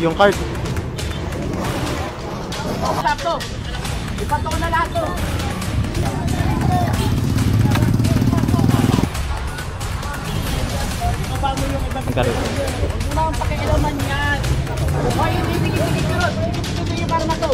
yung cart. Laptop. Ipato ko na lahat to. Kapag mo yung ibang Cart. huwag mo lang pakialaman yan. Hoy, hindi bigit-bigit ko ron. Bigit-bigit para na to.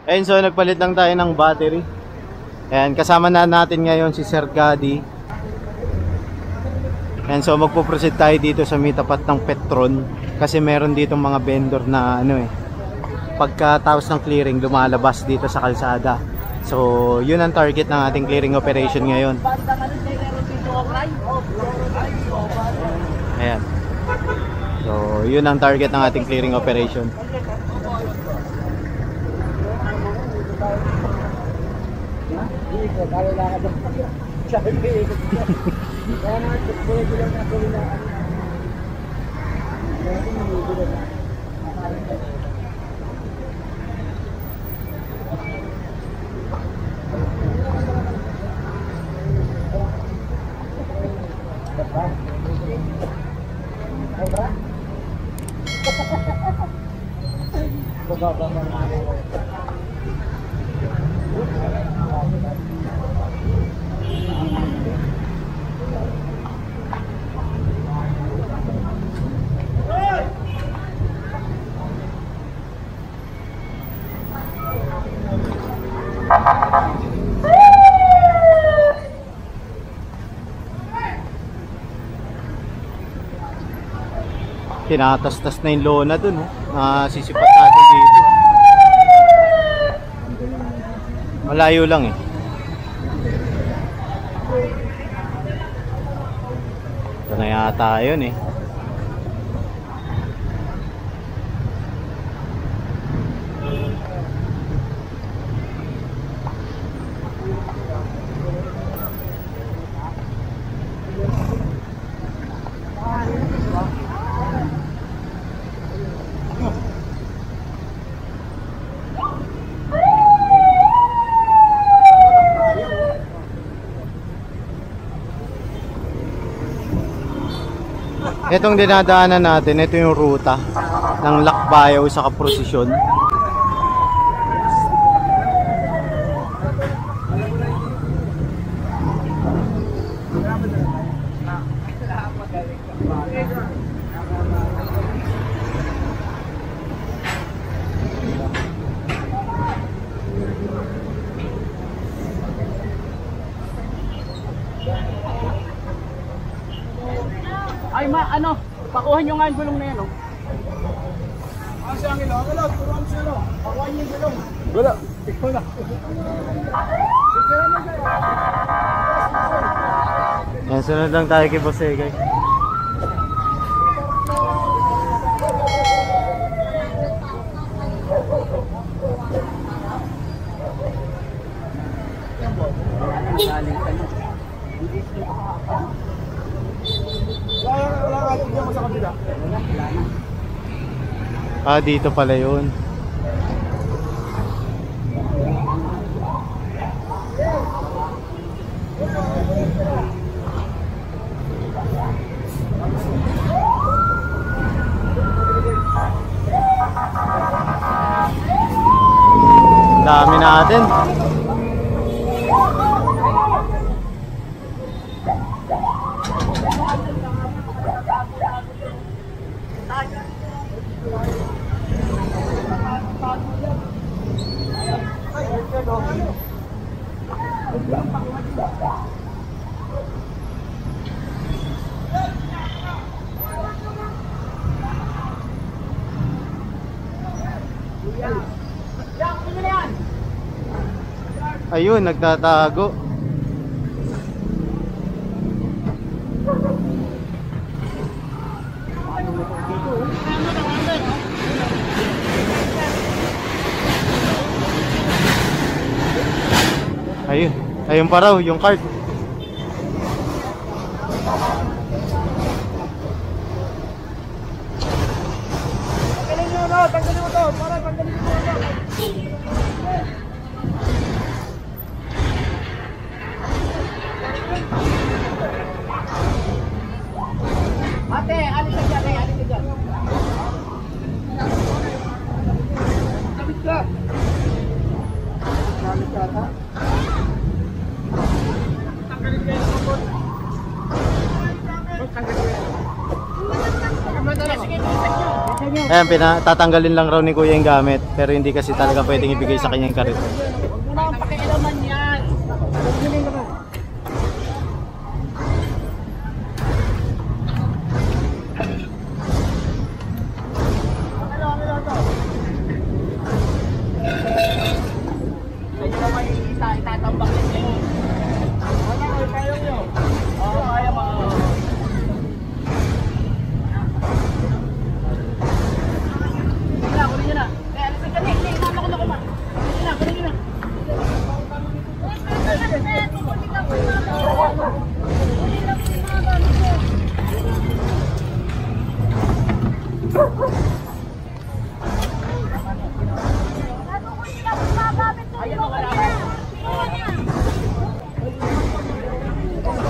Ayun, so nagpalit lang tayo ng battery. Ayan, kasama na natin ngayon si Sir Gaddy. Ayan, so magpo-proceed tayo dito sa may tapat ng Petron. Kasi meron dito mga vendor na ano eh, pagkatapos ng clearing lumalabas dito sa kalsada. So yun ang target ng ating clearing operation ngayon. Ayan. So yun ang target ng ating clearing operation. Tinatastas na yung lona dun, sisipat natin dito. Malayo lang eh. Ito na yata yun eh. Itong dinadaanan natin, ito yung ruta ng Lakbayaw sa Kaprosisyon. Ay ano, pakuha nyo nga yung gulong na yan, oh. Ang siyang ilo, turuan siya ilo. Pakuha nyo yung gulong. Wala. Ikaw na. Yan, sunod lang tayo kay Boss Egay. Wala ka, tignan mo sa kabila. Ah, dito pala yun. Dami natin. Ayun, nagtatago. Ayun, ayun pa raw yung card. Tanggalin mo to, para tanggalin mo to. Ate, alis ka dyan, alis ka dyan. Kapit ka. Kapit ka ata. Tanggalin kayo sa bot. Tanggalin kayo. Ayan, tatanggalin lang raw ni Kuya yung gamit. Pero hindi kasi talaga pwedeng ibigay sa kanya yung karito. Huwag mo na ang pakialaman yan. Kaya naman yung itatambak yan ngayon. Wala kayo kayo nyo. Oo, kaya mga... Kunin nyo na. Kaya alis ka na. Inama ko na kuma. Kunin nyo na.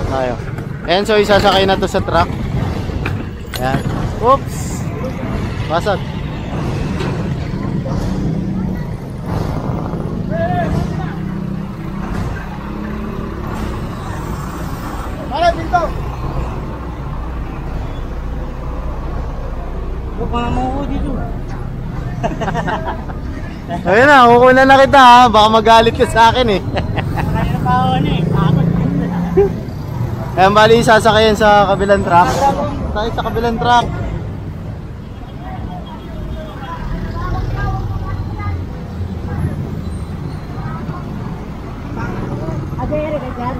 Tayo. Ayan, so isasakay na to sa truck. Ayan. Oops! Basag. Pare, pinto! Huwag mga muho dito. Ayun na, kukunan na kita ha. Baka magalit ka sa akin eh. Kaya na pa ako eh. Ayan, bali sasakayan sa kabilang truck. Tayo sa kabilang truck. Adere ka dyan.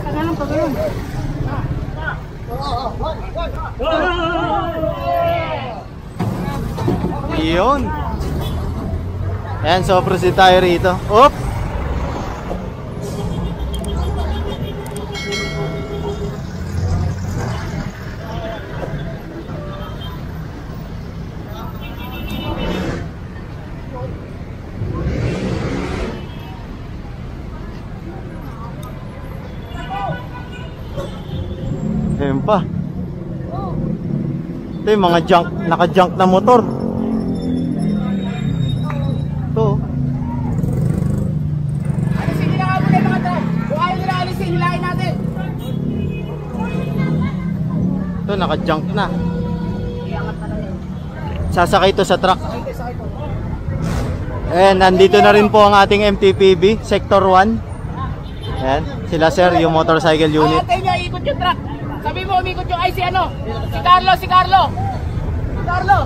Tagalong, tagalong. Yun. Ayan, so proceed tayo rito. Oop! Ayan pa. Ito yung mga junk, naka-junk na motor. Ito. Alisin nila nga muna yung mga truck. Kung ayaw nila alisin, hilahin natin. Ito, naka-junk na. Sasakay ito sa truck. Ayan, nandito na rin po ang ating MTPB, Sector 1. Ayan, sila sir, yung motorcycle unit. Ate nyo, ikot yung truck. Sabi mo, umikot yung IC ano? Si Carlo, si Carlo. Si Carlo.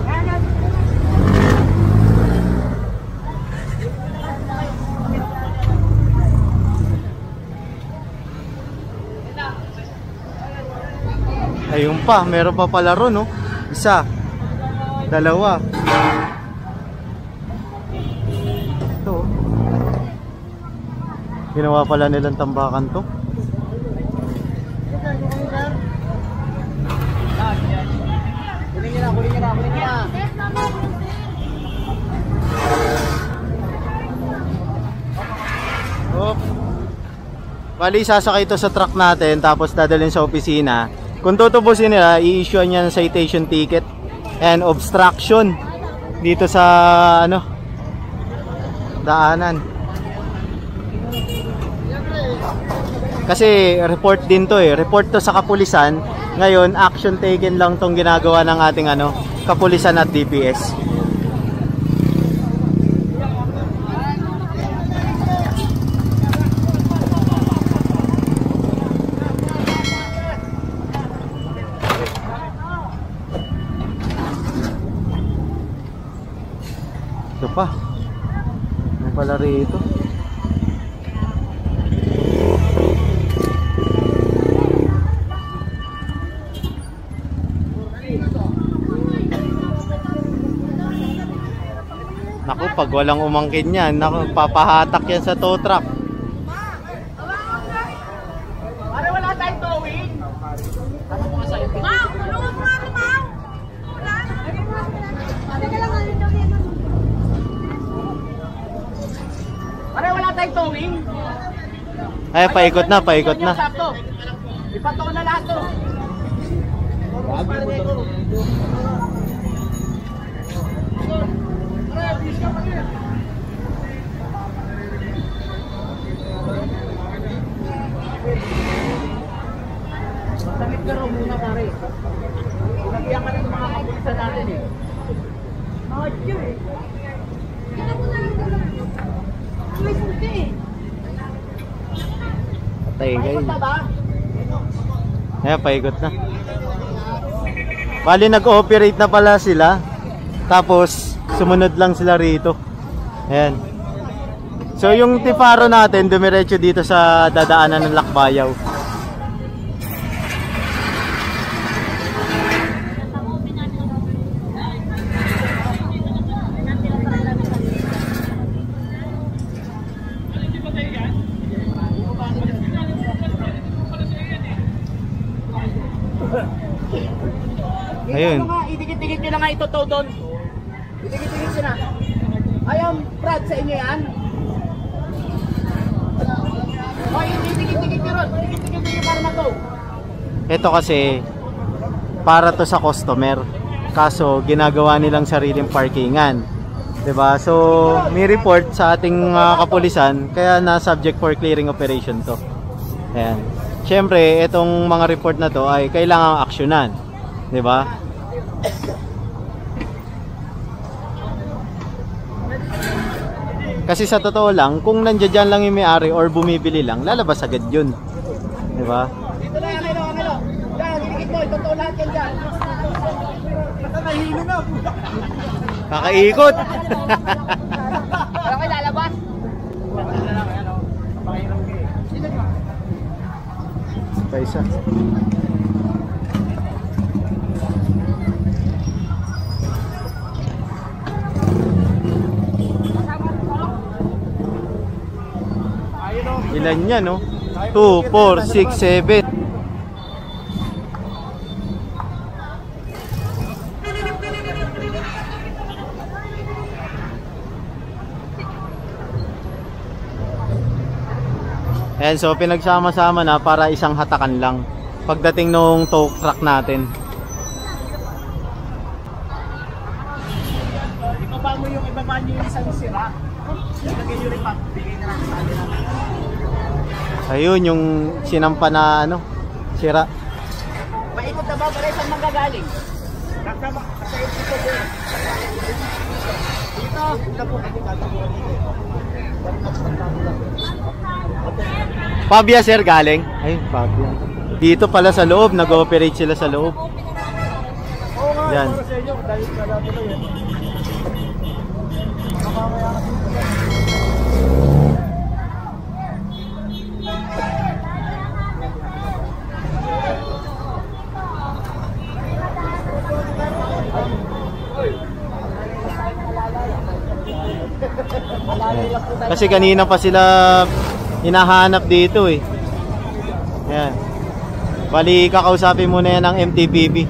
Ayun pa, meron pa pala ron, no? Isa, dalawa. Ito. Ginawa pala nilang tambakan to. Kunin nyo na, kunin nyo na, kunin nyo na. Oh. Bali, sasakay ito sa truck natin, tapos dadalhin sa opisina. Kung tutubusin nila, i-issue niya ng citation ticket and obstruction dito sa ano, daanan. Kasi report din to eh, report to sa kapulisan. Ngayon, action taken lang tong ginagawa ng ating ano, kapulisan at DPS. Ito pa. May pala rito. Naku, pag walang umangkin yan, naku, papahatak yan sa tow truck. Pare, wala tayong towing. Ano mo sa'yo? Mau, tulungan mo natin, Mau. Wala. Teka lang, Pare, wala tayong towing. Ay, paikot na, paikot na. Ipato na lahat to. Magdamit ka raw muna, pare. Nagyan ka ng mga kapulisan natin eh. Mga Diyo eh. Kaya mo na lang doon. May puti eh. Patay guys. Paikot na ba? Ayan, paikot na. Bali, nag-ooperate na pala sila. Tapos, sumunod lang sila rito. Ayan. So, yung Tifaro natin, dumiretso dito sa dadaanan ng Lakbayaw. Ayun. Idikit-dikit nyo na nga ito to doon. Idikit-dikit nyo na. Ayun, Brad, sa inyo yan. O, idikit-dikit nyo ron. Idikit-dikit nyo para na to. Ito kasi, para to sa customer. Kaso, ginagawa nilang sariling parkingan. 'Di ba? So, may report sa ating kapulisan, kaya na subject for clearing operation to. Ayan. Siyempre, itong mga report na to ay kailangang aksyonan. 'Di ba? Kasi sa totoo lang, kung nandiyan lang yung may-ari or bumibili lang, lalabas agad 'yun. 'Di ba? Dito na yan, ano. Yan, idikit mo. Totoo lahat yan dyan. Nakakahilo na. Kakaikot. Wala kayo lalabas. Pa isa. Ilan yan, no? 2, 4, 6, 7. Ayan, so pinagsama-sama na para isang hatakan lang pagdating nung tow truck natin. Ibaba mo yung yung isang sira. Lagay nyo rin pa. Bigay na lang sa kanila. Ayun, yung sinampa na ano, sira. Paikot na ba? Para isang manggagaling. Nakama. Kasi dito po. Dito. Dito po. Pabia sir galing? Ay, Pabia. Dito pala sa loob, nag-ooperate sila sa loob. Yan. Para sa inyo, dahil sa natin lang yan. Kasi kanina pa sila hinahanap dito eh. Yan. Bali, kakausapin muna yan ng MTPB.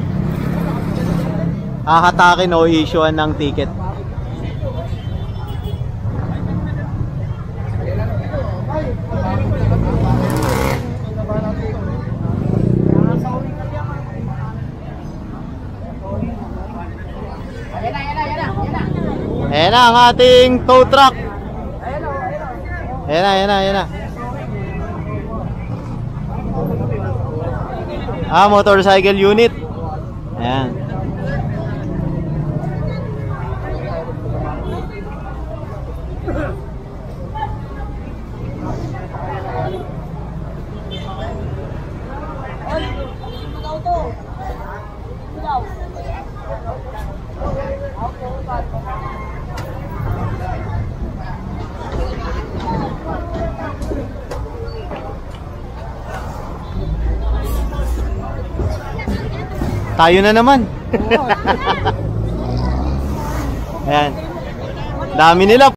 Hahatakin o issuean ng ticket. Ayan na ang ating tow truck. Ayan na. Motorcycle unit. Ayan. Tayo na naman. Ayan. Dami nila.